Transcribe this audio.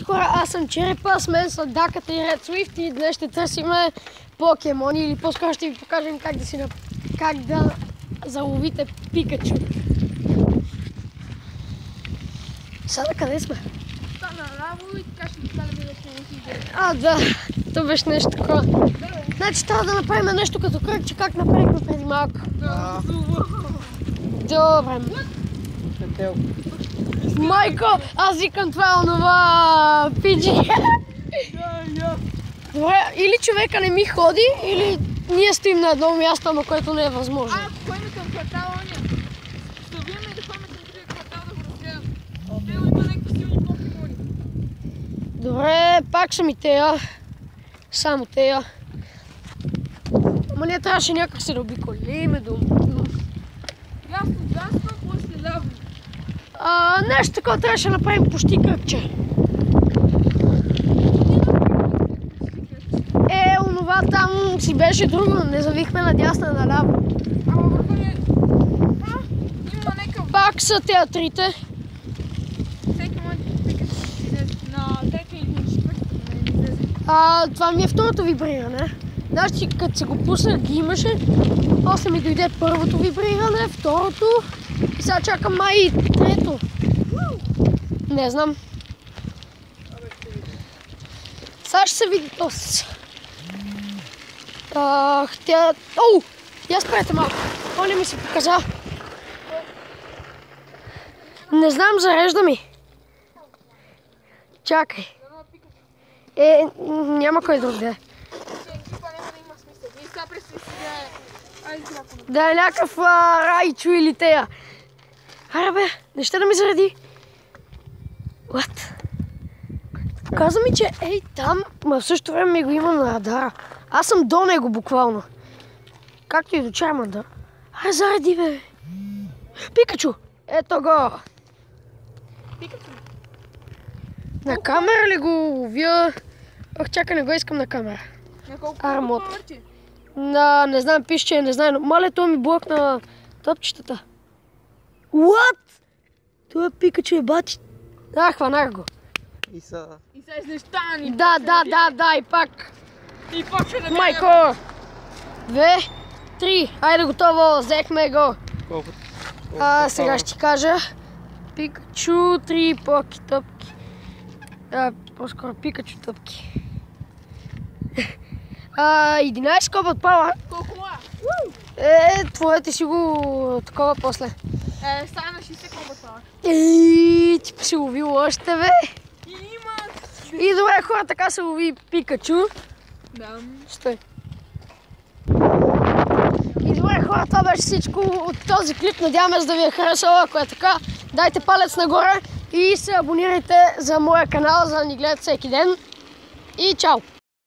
Здравейте хора, аз съм Черепа, с мен са Даката и Ред Суифт и днес ще търсиме покемони или по-скоро ще ви покажем как да заловите Пикачу. Сега къде сме? Наляво и така ще ви стане да А, да, то беше нещо такова. Значи трябва да направим нещо като кръгче, как направихме преди малко. Добре. Майко, аз викам това е онова пиджи. Добре, или човека не ми ходи, или ние стоим на едно място, на което не е възможно. Кой ме към квартала оня? Ще убием и да ходим към другия квартал да го разгледам. Тело има някакви силни покемони. Добре, пак са ми тея. Само тея. Ама ние трябваше някак се да обиколиме до... Ясно, после ляво. Нещо такова трябваше да направим почти кръгче. Онова там си беше друго, не завихме надясно наляво. Ама върху не... Има някакъв... Пак са театрите. Всеки може да пика на трета или четвърта. Това ми е второто вибриране. Значи, като се го пуснах, ги имаше. После ми дойде първото вибриране, второто. И сега чакам май и трето. Не знам. Сега ще се види после. Я спрете малко. Оля ми се показа. Не знам, зарежда ми. Чакай. Няма кой друг да е. Да е някакъв Райчо или тея. Аре бе, не ще да ми зареди. What? Показва ми, че ей там, но в същото време ми го има на радара. Аз съм до него буквално. Както и до Чармандър. Аре зареди бе. Пикачу! Ето го! Пикачу? На камера ли го ловя? Чакай, не го искам на камера. Армот. Не знам, пише, че не знам. Мале, той ми блокна топчетата. What? Това Пикачу е бати. Хванах го. И са изнещани. Да, и пак. И пак ще да бе. Майко! 2, 3. Айде готово, взехме го. Колко? Сега ще ти кажа. Пикачу, 3 поки топки. По-скоро Пикачу топки. 11 скоба отпала. Колко ма? Твоите си го такова после. Стана 60 коба това. Ти си ловил още, бе. И добре, хора, така се лови Пикачу. Да. Стой. И добре, хора, това беше всичко от този клип. Надяваме се да ви е харесало. Ако е така, дайте палец нагоре и се абонирайте за моя канал, за да ни гледате всеки ден. И чао!